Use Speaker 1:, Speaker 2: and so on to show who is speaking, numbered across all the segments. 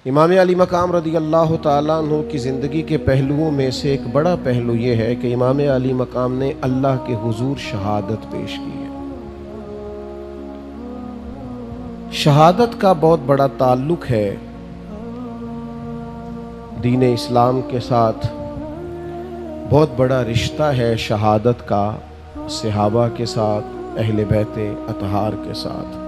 Speaker 1: امام علی مقام رضی اللہ تعالیٰ عنہ کی زندگی کے پہلوؤں میں سے ایک بڑا پہلو یہ ہے کہ امام علی مقام نے اللہ کے حضور شہادت پیش کی ہے۔ شہادت کا بہت بڑا تعلق ہے دین اسلام کے ساتھ، بہت بڑا رشتہ ہے شہادت کا صحابہ کے ساتھ، اہل بیت اطہار کے ساتھ۔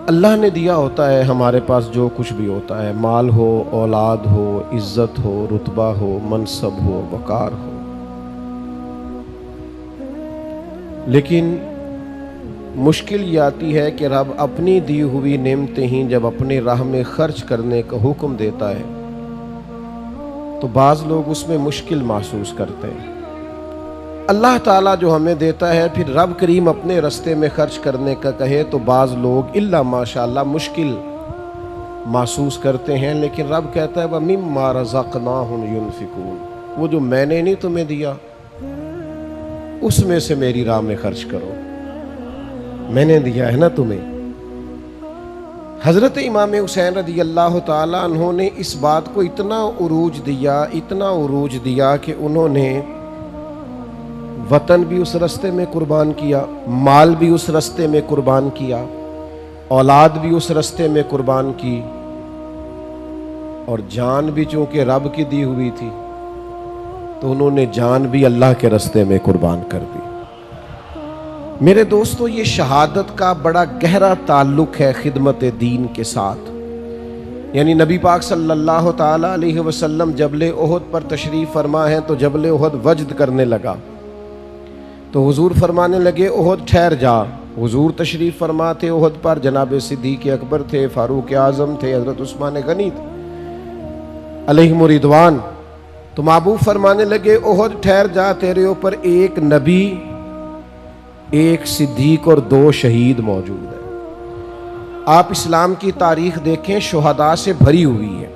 Speaker 1: اللہ نے دیا ہوتا ہے ہمارے پاس جو کچھ بھی ہوتا ہے، مال ہو، اولاد ہو، عزت ہو، رتبہ ہو، منصب ہو، وقار ہو، لیکن مشکل یہ آتی ہے کہ رب اپنی دی ہوئی نعمتیں ہی جب اپنے راہ میں خرچ کرنے کا حکم دیتا ہے تو بعض لوگ اس میں مشکل محسوس کرتے ہیں۔ اللہ تعالیٰ جو ہمیں دیتا ہے پھر رب کریم اپنے رستے میں خرچ کرنے کا کہے تو بعض لوگ الا ماشاءاللہ مشکل محسوس کرتے ہیں، لیکن رب کہتا ہے وَمِمَّا رَزَقْنَاهُمْ يُنْفِقُونَ، وہ جو میں نے نہیں تمہیں دیا اس میں سے میری راہ میں خرچ کرو، میں نے دیا ہے نا تمہیں۔ حضرت امام حسین رضی اللہ تعالیٰ عنہ نے اس بات کو اتنا عروج دیا کہ انہوں نے وطن بھی اس رستے میں قربان کیا، مال بھی اس رستے میں قربان کیا، اولاد بھی اس رستے میں قربان کی، اور جان بھی چونکہ رب کی دی ہوئی تھی تو انہوں نے جان بھی اللہ کے رستے میں قربان کر دی۔ میرے دوستو، یہ شہادت کا بڑا گہرا تعلق ہے خدمت دین کے ساتھ۔ یعنی نبی پاک صلی اللہ تعالیٰ علیہ وسلم جبل احد پر تشریف فرما ہے تو جبل احد وجد کرنے لگا تو حضور فرمانے لگے احد ٹھہر جا۔ حضور تشریف فرما تھے احد پر، جناب صدیق اکبر تھے، فاروق اعظم تھے، حضرت عثمان غنی تھے علیہم رضوان، تو محبوب فرمانے لگے احد ٹھہر جا، تیرے اوپر ایک نبی، ایک صدیق اور 2 شہید موجود ہیں۔ آپ اسلام کی تاریخ دیکھیں، شہداء سے بھری ہوئی ہے۔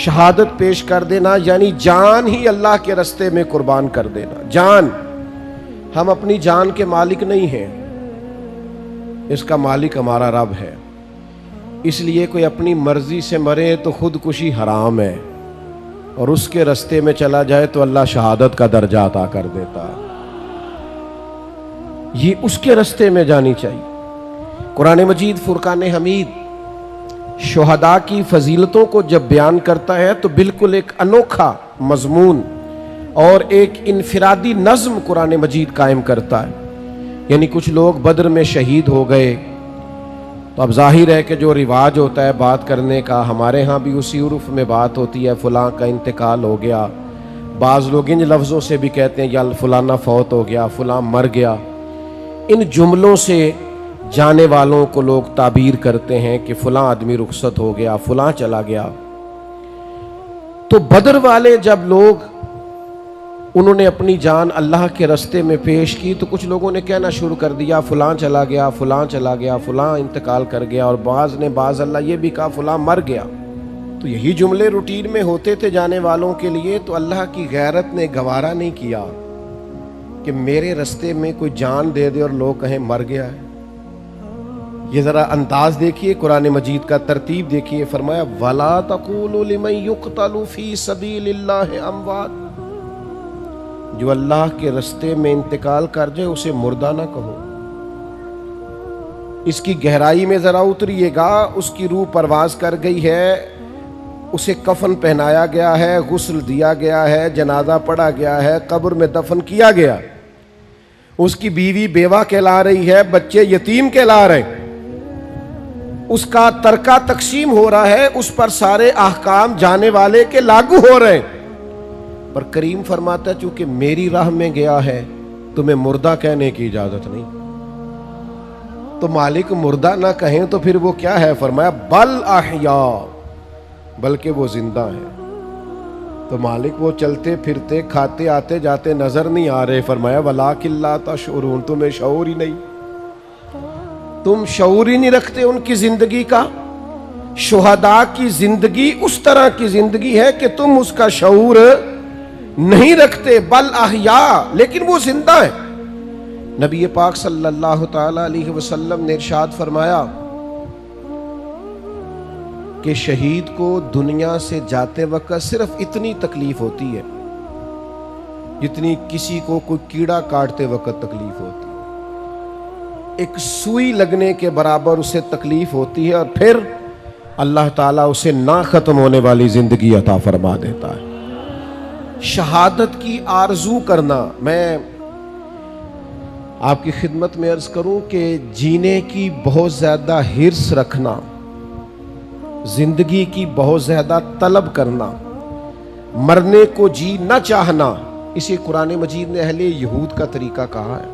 Speaker 1: شہادت پیش کر دینا یعنی جان ہی اللہ کے رستے میں قربان کر دینا۔ جان، ہم اپنی جان کے مالک نہیں ہیں، اس کا مالک ہمارا رب ہے، اس لیے کوئی اپنی مرضی سے مرے تو خودکشی حرام ہے، اور اس کے رستے میں چلا جائے تو اللہ شہادت کا درجہ عطا کر دیتا ہے۔ یہ اس کے رستے میں جانی چاہیے۔ قرآن مجید فرقان حمید شہداء کی فضیلتوں کو جب بیان کرتا ہے تو بالکل ایک انوکھا مضمون اور ایک انفرادی نظم قرآن مجید قائم کرتا ہے۔ یعنی کچھ لوگ بدر میں شہید ہو گئے تو اب ظاہر ہے کہ جو رواج ہوتا ہے بات کرنے کا، ہمارے ہاں بھی اسی عرف میں بات ہوتی ہے، فلاں کا انتقال ہو گیا۔ بعض لوگ ان لفظوں سے بھی کہتے ہیں یا فلانا فوت ہو گیا، فلاں مر گیا۔ ان جملوں سے جانے والوں کو لوگ تعبیر کرتے ہیں کہ فلاں آدمی رخصت ہو گیا، فلاں چلا گیا۔ تو بدر والے جب لوگ انہوں نے اپنی جان اللہ کے رستے میں پیش کی تو کچھ لوگوں نے کہنا شروع کر دیا فلاں چلا گیا، فلاں چلا گیا، فلاں انتقال کر گیا، اور بعض اللہ یہ بھی کہا فلاں مر گیا۔ تو یہی جملے روٹین میں ہوتے تھے جانے والوں کے لیے، تو اللہ کی غیرت نے گوارا نہیں کیا کہ میرے رستے میں کوئی جان دے دے اور لوگ کہیں مر گیا ہے۔ یہ ذرا انداز دیکھیے قرآن مجید کا، ترتیب دیکھیے، فرمایا وَلَا تَقُولُوا لِمَن يُقْتَلُ فِي سَبِيلِ اللَّهِ أَمْوَاتٌ، جو اللہ کے رستے میں انتقال کر جائے اسے مردہ نہ کہو۔ اس کی گہرائی میں ذرا اتریے گا، اس کی روح پرواز کر گئی ہے، اسے کفن پہنایا گیا ہے، غسل دیا گیا ہے، جنازہ پڑھا گیا ہے، قبر میں دفن کیا گیا، اس کی بیوی بیوہ کہلا رہی ہے، بچے یتیم کہلا رہے ہیں، اس کا ترکہ تقسیم ہو رہا ہے، اس پر سارے احکام جانے والے کے لاگو ہو رہے ہیں، پر کریم فرماتا ہے چونکہ میری راہ میں گیا ہے تمہیں مردہ کہنے کی اجازت نہیں۔ تو مالک مردہ نہ کہیں تو پھر وہ کیا ہے؟ فرمایا بل احیاء، بلکہ وہ زندہ ہے۔ تو مالک وہ چلتے پھرتے کھاتے آتے جاتے نظر نہیں آ رہے، فرمایا وَلَٰكِن لَا تَشْعُرُونَ، تمہیں شعور ہی نہیں، تم شعور ہی نہیں رکھتے ان کی زندگی کا۔ شہداء کی زندگی اس طرح کی زندگی ہے کہ تم اس کا شعور نہیں رکھتے، بل احیاء، لیکن وہ زندہ ہے۔ نبی پاک صلی اللہ تعالی علیہ وسلم نے ارشاد فرمایا کہ شہید کو دنیا سے جاتے وقت صرف اتنی تکلیف ہوتی ہے جتنی کسی کو کوئی کیڑا کاٹتے وقت تکلیف ہوتی ہے. ایک سوئی لگنے کے برابر اسے تکلیف ہوتی ہے، اور پھر اللہ تعالیٰ اسے نہ ختم ہونے والی زندگی عطا فرما دیتا ہے. شہادت کی آرزو کرنا، میں آپ کی خدمت میں عرض کروں کہ جینے کی بہت زیادہ حرص رکھنا، زندگی کی بہت زیادہ طلب کرنا، مرنے کو جی نہ چاہنا، اسے قرآن مجید نے اہل یہود کا طریقہ کہا ہے.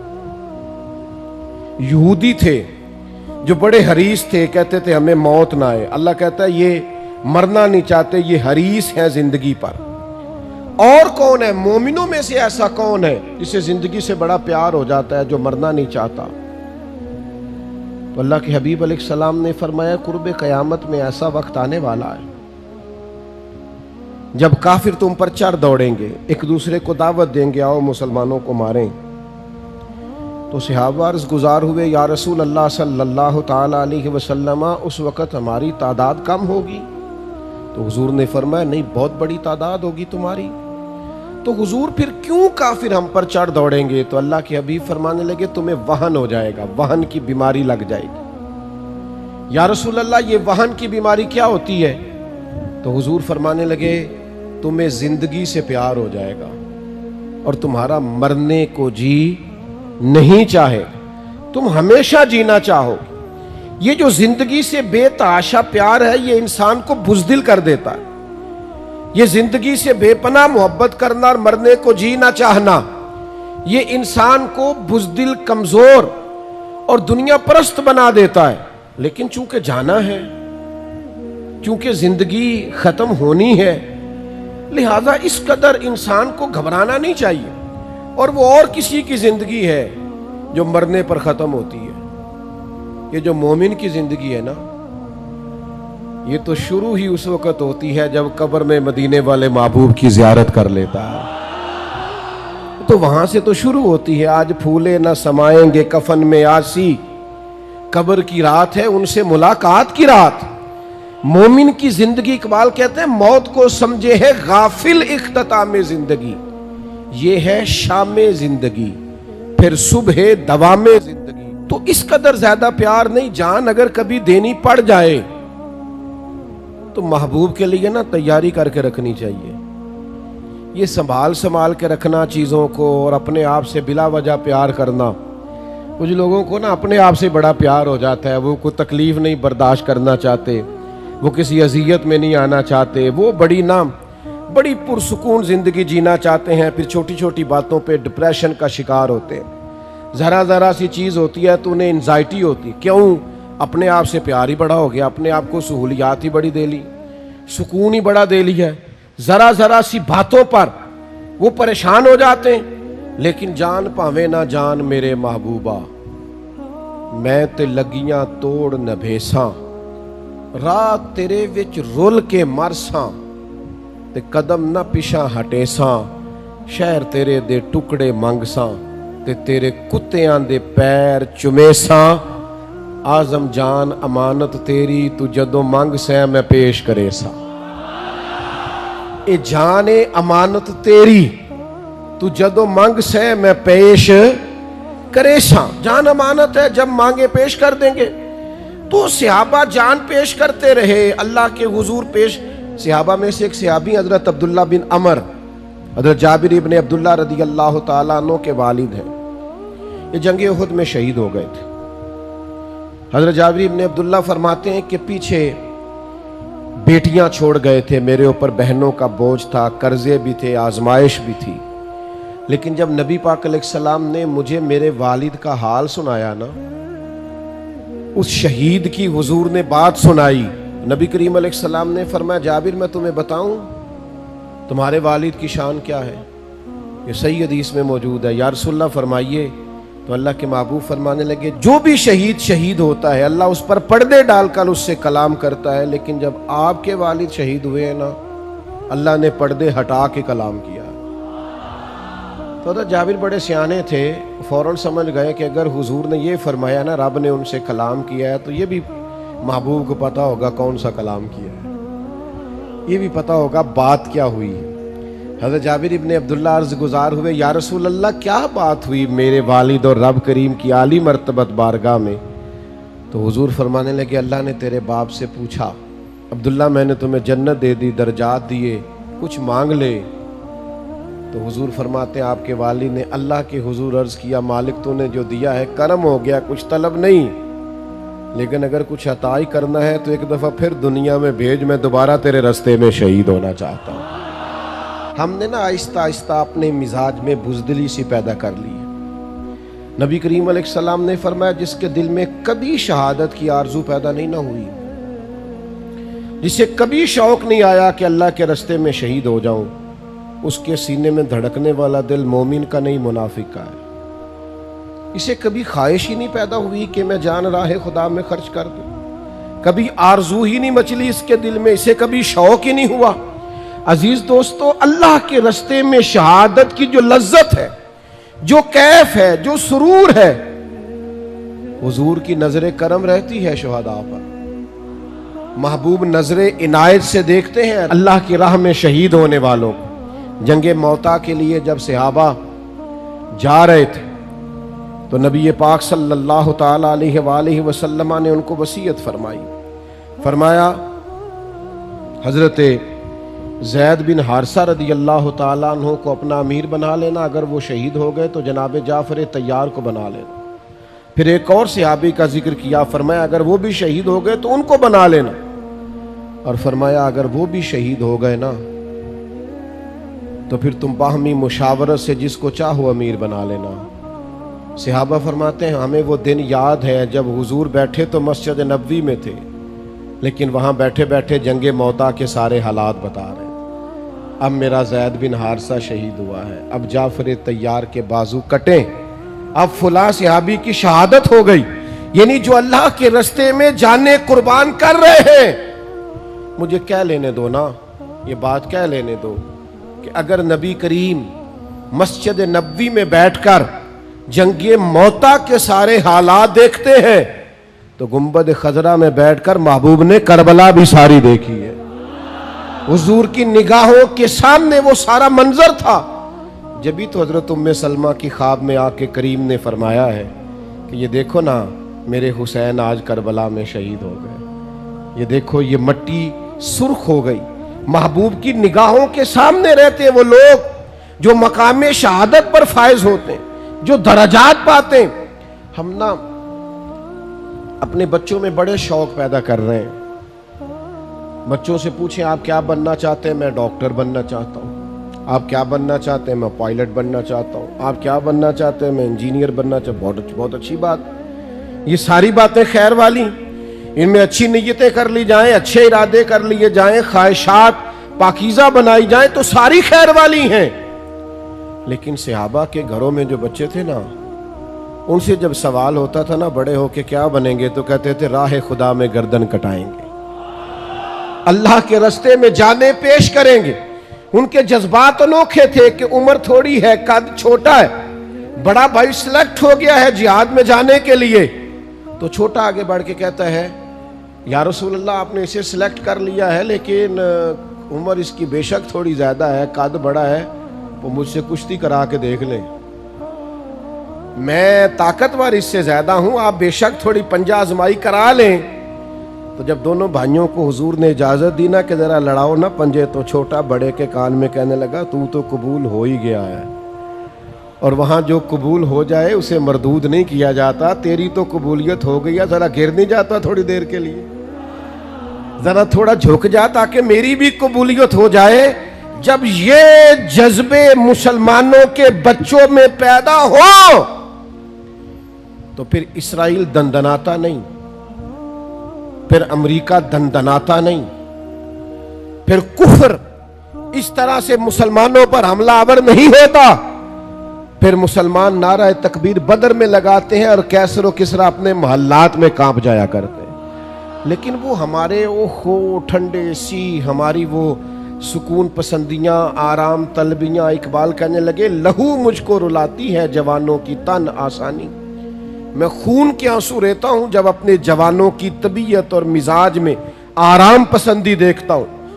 Speaker 1: یہودی تھے جو بڑے حریص تھے، کہتے تھے ہمیں موت نہ آئے. اللہ کہتا ہے یہ مرنا نہیں چاہتے، یہ حریص ہیں زندگی پر. اور کون ہے مومنوں میں سے ایسا کون ہے جسے زندگی سے بڑا پیار ہو جاتا ہے، جو مرنا نہیں چاہتا؟ تو اللہ کے حبیب علیہ السلام نے فرمایا قرب قیامت میں ایسا وقت آنے والا ہے جب کافر تم پر چڑھ دوڑیں گے، ایک دوسرے کو دعوت دیں گے آؤ مسلمانوں کو ماریں. تو صحابہ عرض گزار ہوئے یا رسول اللہ صلی اللہ تعالی علیہ وسلم اس وقت ہماری تعداد کم ہوگی؟ تو حضور نے فرمایا نہیں، بہت بڑی تعداد ہوگی تمہاری. تو حضور پھر کیوں کافر ہم پر چڑھ دوڑیں گے؟ تو اللہ کے حبیب فرمانے لگے تمہیں وہن ہو جائے گا، وہن کی بیماری لگ جائے گی. یا رسول اللہ یہ وہن کی بیماری کیا ہوتی ہے؟ تو حضور فرمانے لگے تمہیں زندگی سے پیار ہو جائے گا اور تمہارا مرنے کو جی نہیں چاہے، تم ہمیشہ جینا چاہو. یہ جو زندگی سے بے تحاشا پیار ہے یہ انسان کو بزدل کر دیتا ہے. یہ زندگی سے بے پناہ محبت کرنا اور مرنے کو جی نہ چاہنا یہ انسان کو بزدل، کمزور اور دنیا پرست بنا دیتا ہے. لیکن چونکہ جانا ہے، چونکہ زندگی ختم ہونی ہے، لہذا اس قدر انسان کو گھبرانا نہیں چاہیے. اور وہ اور کسی کی زندگی ہے جو مرنے پر ختم ہوتی ہے. یہ جو مومن کی زندگی ہے نا، یہ تو شروع ہی اس وقت ہوتی ہے جب قبر میں مدینے والے محبوب کی زیارت کر لیتا ہے. تو وہاں سے تو شروع ہوتی ہے. آج پھولے نہ سمائیں گے کفن میں آسی، قبر کی رات ہے ان سے ملاقات کی رات. مومن کی زندگی، اقبال کہتے ہیں موت کو سمجھے ہے غافل اختتام زندگی. یہ ہے شام زندگی پھر صبح دوام زندگی. تو اس قدر زیادہ پیار نہیں. جان اگر کبھی دینی پڑ جائے تو محبوب کے لیے نا تیاری کر کے رکھنی چاہیے. یہ سنبھال کے رکھنا چیزوں کو اور اپنے آپ سے بلا وجہ پیار کرنا، کچھ لوگوں کو نا اپنے آپ سے بڑا پیار ہو جاتا ہے. وہ کوئی تکلیف نہیں برداشت کرنا چاہتے، وہ کسی اذیت میں نہیں آنا چاہتے، وہ بڑی پرسکون زندگی جینا چاہتے ہیں. پھر چھوٹی چھوٹی باتوں پہ ڈپریشن کا شکار ہوتے ہیں. ذرا سی چیز ہوتی ہے تو انہیں انزائٹی ہوتی. کیوں؟ اپنے آپ سے پیار ہی بڑا ہو گیا، اپنے آپ کو سہولیات ہی بڑی دے لی، سکون ہی بڑا دے لیا. ذرا سی باتوں پر وہ پریشان ہو جاتے ہیں. لیکن جان پاوے نہ جان میرے محبوبہ، میں تے لگیاں توڑ نہ بھیساں، رات تیرے وچ رول کے مرساں تے قدم نہ پیچھا ہٹیساں، شہر تیرے دے ٹکڑے منگساں تے تیرے کتیاں دے پیر چمیساں. آزم جان امانت تیری تو جدوں منگ سیں میں پیش کرے سا. اے جان امانت تیری تو جدوں منگ سیں میں پیش کرے سا. جان امانت ہے، جب مانگے پیش کر دیں گے. تو صحابہ جان پیش کرتے رہے اللہ کے حضور پیش. صحابہ میں سے ایک صحابی حضرت عبداللہ بن عمر، حضرت جابر ابن عبداللہ رضی اللہ تعالیٰ عنہ کے والد ہیں. یہ جنگ احد میں شہید ہو گئے تھے. حضرت جابر ابن عبداللہ فرماتے ہیں کہ پیچھے بیٹیاں چھوڑ گئے تھے، میرے اوپر بہنوں کا بوجھ تھا، قرضے بھی تھے، آزمائش بھی تھی. لیکن جب نبی پاک علیہ السلام نے مجھے میرے والد کا حال سنایا نا، اس شہید کی حضور نے بات سنائی. نبی کریم علیہ السلام نے فرمایا جابر میں تمہیں بتاؤں تمہارے والد کی شان کیا ہے؟ یہ صحیح حدیث میں موجود ہے. یا رسول اللہ فرمائیے. تو اللہ کے محبوب فرمانے لگے جو بھی شہید ہوتا ہے اللہ اس پر پردے ڈال کر اس سے کلام کرتا ہے، لیکن جب آپ کے والد شہید ہوئے ہیں نا، اللہ نے پردے ہٹا کے کلام کیا. تو حضرت جابر بڑے سیانے تھے، فوراً سمجھ گئے کہ اگر حضور نے یہ فرمایا نا رب نے ان سے کلام کیا ہے تو یہ بھی محبوب کو پتا ہوگا کون سا کلام کیا ہے. یہ بھی پتہ ہوگا بات کیا ہوئی. حضرت جابر ابن عبداللہ عرض گزار ہوئے یا رسول اللہ کیا بات ہوئی میرے والد اور رب کریم کی عالی مرتبت بارگاہ میں؟ تو حضور فرمانے لگے اللہ نے تیرے باپ سے پوچھا عبداللہ میں نے تمہیں جنت دے دی، درجات دیے، کچھ مانگ لے. تو حضور فرماتے ہیں آپ کے والد نے اللہ کے حضور عرض کیا مالک تو نے جو دیا ہے کرم ہو گیا، کچھ طلب نہیں، لیکن اگر کچھ عطا ہی کرنا ہے تو ایک دفعہ پھر دنیا میں بھیج، میں دوبارہ تیرے رستے میں شہید ہونا چاہتا ہوں. ہم نے نا آہستہ آہستہ اپنے مزاج میں بزدلی سی پیدا کر لی ہے. نبی کریم علیہ السلام نے فرمایا جس کے دل میں کبھی شہادت کی آرزو پیدا نہیں نہ ہوئی، جسے کبھی شوق نہیں آیا کہ اللہ کے رستے میں شہید ہو جاؤں، اس کے سینے میں دھڑکنے والا دل مومن کا نہیں منافق کا ہے. اسے کبھی خواہش ہی نہیں پیدا ہوئی کہ میں جان راہ خدا میں خرچ کر دوں، کبھی آرزو ہی نہیں مچلی اس کے دل میں، اسے کبھی شوق ہی نہیں ہوا. عزیز دوستو، اللہ کے رستے میں شہادت کی جو لذت ہے، جو کیف ہے، جو سرور ہے، حضور کی نظر کرم رہتی ہے شہداء پر. محبوب نظر عنایت سے دیکھتے ہیں اللہ کی راہ میں شہید ہونے والوں کو. جنگ موتا کے لیے جب صحابہ جا رہے تھے تو نبی پاک صلی اللہ تعالی علیہ وآلہ وسلم نے ان کو وصیت فرمائی. فرمایا حضرت زید بن حارثہ رضی اللہ تعالیٰ عنہ کو اپنا امیر بنا لینا، اگر وہ شہید ہو گئے تو جناب جعفر طیار کو بنا لینا. پھر ایک اور صحابی کا ذکر کیا، فرمایا اگر وہ بھی شہید ہو گئے تو ان کو بنا لینا، اور فرمایا اگر وہ بھی شہید ہو گئے نا تو پھر تم باہمی مشاورت سے جس کو چاہو امیر بنا لینا. صحابہ فرماتے ہیں ہمیں وہ دن یاد ہے جب حضور بیٹھے تو مسجد نبوی میں تھے، لیکن وہاں بیٹھے بیٹھے جنگ موتا کے سارے حالات بتا رہے ہیں. اب میرا زید بن حارثہ شہید ہوا ہے، اب جعفر طیار کے بازو کٹیں، اب فلاں صحابی کی شہادت ہو گئی. یعنی جو اللہ کے رستے میں جانیں قربان کر رہے ہیں. مجھے کہہ لینے دو نا، یہ بات کہہ لینے دو کہ اگر نبی کریم مسجد نبوی میں بیٹھ کر جنگ موتا کے سارے حالات دیکھتے ہیں تو گنبد خضرا میں بیٹھ کر محبوب نے کربلا بھی ساری دیکھی ہے. حضور کی نگاہوں کے سامنے وہ سارا منظر تھا. جبھی تو حضرت ام سلمہ کی خواب میں آ کے کریم نے فرمایا ہے کہ یہ دیکھو نا میرے حسین آج کربلا میں شہید ہو گئے، یہ دیکھو یہ مٹی سرخ ہو گئی. محبوب کی نگاہوں کے سامنے رہتے ہیں وہ لوگ جو مقام شہادت پر فائز ہوتے ہیں، جو درجات پاتے ہیں. ہم نا اپنے بچوں میں بڑے شوق پیدا کر رہے ہیں. بچوں سے پوچھیں آپ کیا بننا چاہتے ہیں؟ میں ڈاکٹر بننا چاہتا ہوں. آپ کیا بننا چاہتے ہیں؟ میں پائلٹ بننا چاہتا ہوں. آپ کیا بننا چاہتے ہیں؟ میں انجینئر بننا چاہتا ہوں. بہت اچھی بات. یہ ساری باتیں خیر والی، ان میں اچھی نیتیں کر لی جائیں، اچھے ارادے کر لیے جائیں، خواہشات پاکیزہ بنائی جائیں تو ساری خیر والی ہیں. لیکن صحابہ کے گھروں میں جو بچے تھے نا، ان سے جب سوال ہوتا تھا نا بڑے ہو کے کیا بنیں گے، تو کہتے تھے راہ خدا میں گردن کٹائیں گے، اللہ کے رستے میں جانیں پیش کریں گے. ان کے جذبات انوکھے تھے کہ عمر تھوڑی ہے، قد چھوٹا ہے، بڑا بھائی سلیکٹ ہو گیا ہے جہاد میں جانے کے لیے، تو چھوٹا آگے بڑھ کے کہتا ہے یا رسول اللہ آپ نے اسے سلیکٹ کر لیا ہے لیکن عمر اس کی بے شک تھوڑی زیادہ ہے، قد بڑا ہے، وہ مجھ سے کشتی کرا کے دیکھ لیں، میں طاقتور اس سے زیادہ ہوں، آپ بے شک تھوڑی پنجہ آزمائی کرا لیں. تو جب دونوں بھائیوں کو حضور نے اجازت دی نا کہ ذرا لڑاؤ نا پنجے، تو چھوٹا بڑے کے کان میں کہنے لگا تو قبول ہو ہی گیا ہے، اور وہاں جو قبول ہو جائے اسے مردود نہیں کیا جاتا. تیری تو قبولیت ہو گئی ہے، ذرا گر نہیں جاتا تھوڑی دیر کے لیے، ذرا تھوڑا جھک جا تاکہ میری بھی قبولیت ہو جائے. جب یہ جذبے مسلمانوں کے بچوں میں پیدا ہو تو پھر اسرائیل دندناتا نہیں، پھر امریکہ دندناتا نہیں، پھر کفر اس طرح سے مسلمانوں پر حملہ آور نہیں ہوتا. پھر مسلمان نعرہ تکبیر بدر میں لگاتے ہیں اور کیسر و کسرا اپنے محلات میں کانپ جایا کرتے ہیں. لیکن وہ ہمارے ٹھنڈے سی ہماری وہ سکون پسندیاں، آرام طلبیاں، اقبال کہنے لگے لہو مجھ کو رلاتی ہے جوانوں کی تن آسانی. میں خون کے آنسو رہتا ہوں جب اپنے جوانوں کی طبیعت اور مزاج میں آرام پسندی دیکھتا ہوں.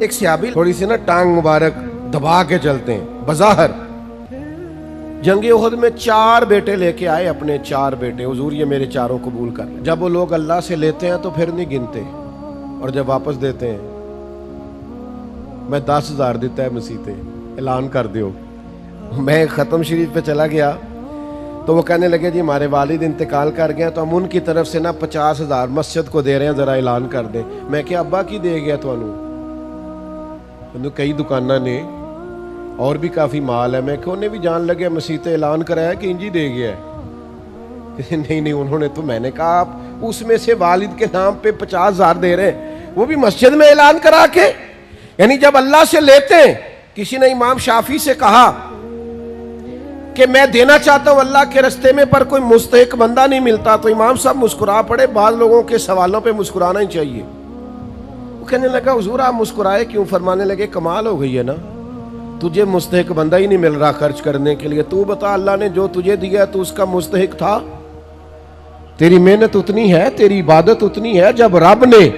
Speaker 1: ایک صحابی تھوڑی سی نا ٹانگ مبارک دبا کے چلتے ہیں بظاہر. جنگ احد میں 4 بیٹے لے کے آئے، اپنے 4 بیٹے، حضور یہ میرے چاروں قبول کر لیں. جب وہ لوگ اللہ سے لیتے ہیں تو پھر نہیں گنتے، اور جب واپس دیتے ہیں میں 10,000 دیتا ہے مسیطے، اعلان کر دیو. میں ختم شریف پہ چلا گیا تو وہ کہنے لگے جی ہمارے والد انتقال کر گئے تو ہم ان کی طرف سے نا 50,000 مسجد کو دے رہے ہیں، ذرا اعلان کر دیں. میں کہ ابا کی دے گیا تو کئی دکانہ نے اور بھی کافی مال ہے. میں کہ انہیں بھی جان لگے مسیطے اعلان کرایا کہ انجی دے گیا ہے. نہیں انہوں نے تو، میں نے کہا آپ اس میں سے والد کے نام پہ 50,000 دے رہے ہیں، وہ بھی مسجد میں اعلان کرا کے. یعنی جب اللہ سے لیتے ہیں، کسی نے امام شافعی سے کہا کہ میں دینا چاہتا ہوں اللہ کے رستے میں پر کوئی مستحق بندہ نہیں ملتا، تو امام صاحب مسکرا پڑے. بعض لوگوں کے سوالوں پہ مسکرانا ہی چاہیے. وہ کہنے لگا حضور آپ مسکرائے کیوں؟ فرمانے لگے کمال ہو گئی ہے نا، تجھے مستحق بندہ ہی نہیں مل رہا خرچ کرنے کے لیے. تو بتا اللہ نے جو تجھے دیا تو اس کا مستحق تھا؟ تیری محنت اتنی ہے، تیری عبادت اتنی ہے، جب رب نے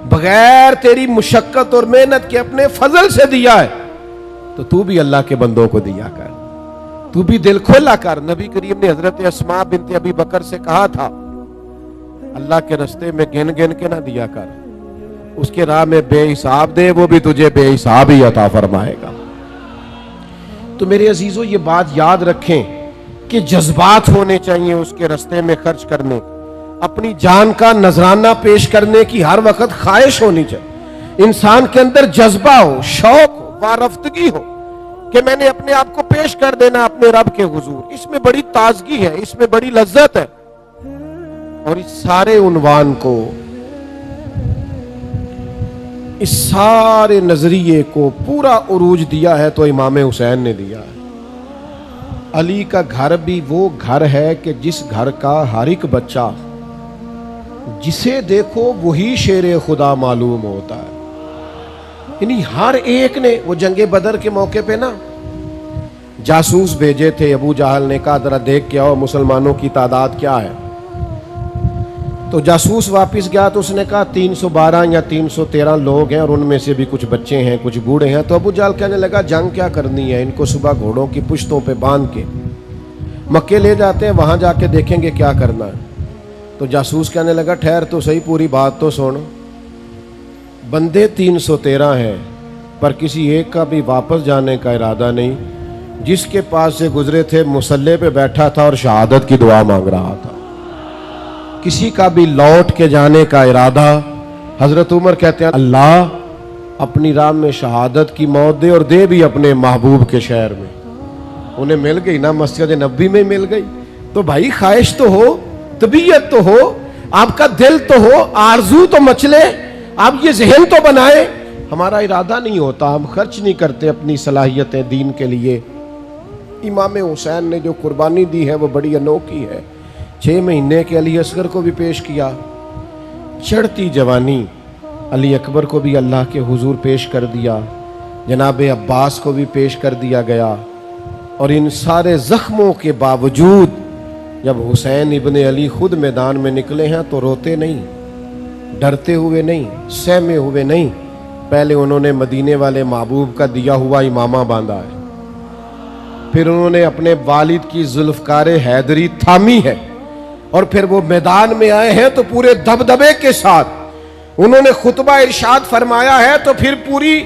Speaker 1: بغیر تیری مشقت اور محنت کے اپنے فضل سے دیا ہے تو بھی اللہ کے بندوں کو دیا کر، تو بھی دل کھولا کر. نبی کریم نے حضرت اسماء بنت ابی بکر سے کہا تھا اللہ کے رستے میں گن گن کے نہ دیا کر، اس کے راہ میں بے حساب دے، وہ بھی تجھے بے حساب ہی عطا فرمائے گا. تو میرے عزیزو یہ بات یاد رکھیں کہ جذبات ہونے چاہیے اس کے رستے میں خرچ کرنے، اپنی جان کا نذرانہ پیش کرنے کی ہر وقت خواہش ہونی چاہیے. انسان کے اندر جذبہ ہو، شوق ہو، وارفتگی ہو کہ میں نے اپنے آپ کو پیش کر دینا اپنے رب کے حضور. اس میں بڑی تازگی ہے، اس میں بڑی لذت ہے. اور اس سارے عنوان کو، اس سارے نظریے کو پورا عروج دیا ہے تو امام حسین نے دیا ہے. علی کا گھر بھی وہ گھر ہے کہ جس گھر کا ہر ایک بچہ جسے دیکھو وہی شیر خدا معلوم ہوتا ہے. یعنی ہر ایک نے، وہ جنگ بدر کے موقع پہ نا جاسوس بھیجے تھے، ابو جہل نے کہا ذرا دیکھ کے آؤ مسلمانوں کی تعداد کیا ہے. تو جاسوس واپس گیا تو اس نے کہا 312 یا 313 لوگ ہیں، اور ان میں سے بھی کچھ بچے ہیں کچھ بوڑھے ہیں. تو ابو جہل کہنے لگا جنگ کیا کرنی ہے، ان کو صبح گھوڑوں کی پشتوں پہ باندھ کے مکے لے جاتے ہیں، وہاں جا کے دیکھیں گے کیا کرنا ہے. تو جاسوس کہنے لگا ٹھہر تو صحیح، پوری بات تو سن. بندے 313 ہیں پر کسی ایک کا بھی واپس جانے کا ارادہ نہیں. جس کے پاس سے گزرے تھے مصلی پہ بیٹھا تھا اور شہادت کی دعا مانگ رہا تھا. کسی کا بھی لوٹ کے جانے کا ارادہ. حضرت عمر کہتے ہیں اللہ اپنی راہ میں شہادت کی موت دے، اور دے بھی اپنے محبوب کے شہر میں. انہیں مل گئی نا، مسجد نبی میں مل گئی. تو بھائی خواہش تو ہو، طبیعت تو ہو، آپ کا دل تو ہو، آرزو تو مچلے، آپ یہ ذہن تو بنائیں. ہمارا ارادہ نہیں ہوتا، ہم خرچ نہیں کرتے اپنی صلاحیتیں دین کے لیے. امام حسین نے جو قربانی دی ہے وہ بڑی انوکھی ہے. 6 مہینے کے علی اصغر کو بھی پیش کیا، چڑھتی جوانی علی اکبر کو بھی اللہ کے حضور پیش کر دیا، جناب عباس کو بھی پیش کر دیا گیا. اور ان سارے زخموں کے باوجود جب حسین ابن علی خود میدان میں نکلے ہیں تو روتے نہیں، ڈرتے ہوئے نہیں، سہمے ہوئے نہیں. پہلے انہوں نے مدینے والے محبوب کا دیا ہوا امامہ باندھا ہے، پھر انہوں نے اپنے والد کی ذوالفقار حیدری تھامی ہے، اور پھر وہ میدان میں آئے ہیں تو پورے دبدبے کے ساتھ انہوں نے خطبہ ارشاد فرمایا ہے. تو پھر پوری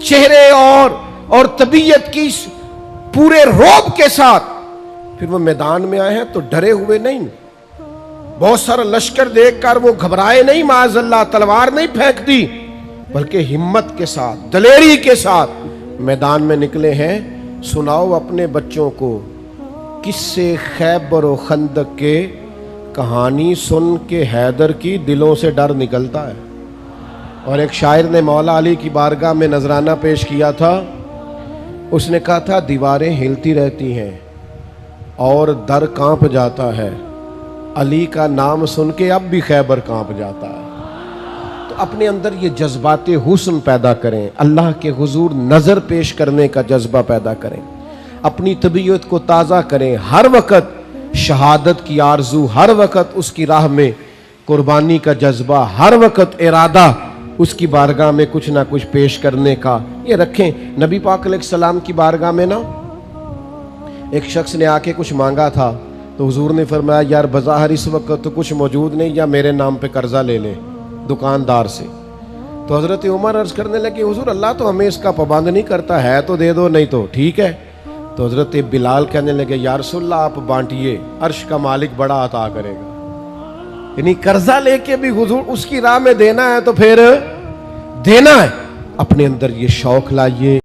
Speaker 1: چہرے اور طبیعت کی پورے روب کے ساتھ پھر وہ میدان میں آئے ہیں تو ڈرے ہوئے نہیں. بہت سارا لشکر دیکھ کر وہ گھبرائے نہیں، معاذ اللہ تلوار نہیں پھینک دی، بلکہ ہمت کے ساتھ، دلیری کے ساتھ میدان میں نکلے ہیں. سناؤ اپنے بچوں کو قصے خیبر و خندق کے، کہانی سن کے حیدر کی دلوں سے ڈر نکلتا ہے. اور ایک شاعر نے مولا علی کی بارگاہ میں نذرانہ پیش کیا تھا. اس نے کہا تھا دیواریں ہلتی رہتی ہیں اور در کانپ جاتا ہے، علی کا نام سن کے اب بھی خیبر کانپ جاتا ہے. تو اپنے اندر یہ جذبات حسن پیدا کریں، اللہ کے حضور نظر پیش کرنے کا جذبہ پیدا کریں، اپنی طبیعت کو تازہ کریں. ہر وقت شہادت کی آرزو، ہر وقت اس کی راہ میں قربانی کا جذبہ، ہر وقت ارادہ اس کی بارگاہ میں کچھ نہ کچھ پیش کرنے کا یہ رکھیں. نبی پاک علیہ السلام کی بارگاہ میں نا ایک شخص نے آ کے کچھ مانگا تھا تو حضور نے فرمایا یار بظاہر اس وقت تو کچھ موجود نہیں, یا میرے نام پہ قرضہ لے لے دکاندار سے. تو حضرت عمر عرض کرنے لگے حضور اللہ تو ہمیں اس کا پابند نہیں کرتا, ہے تو دے دو نہیں تو ٹھیک ہے. تو حضرت بلال کہنے لگے یا رسول اللہ آپ بانٹیے, عرش کا مالک بڑا عطا کرے گا. یعنی قرضہ لے کے بھی حضور اس کی راہ میں دینا ہے تو پھر دینا ہے. اپنے اندر یہ شوق لائیے.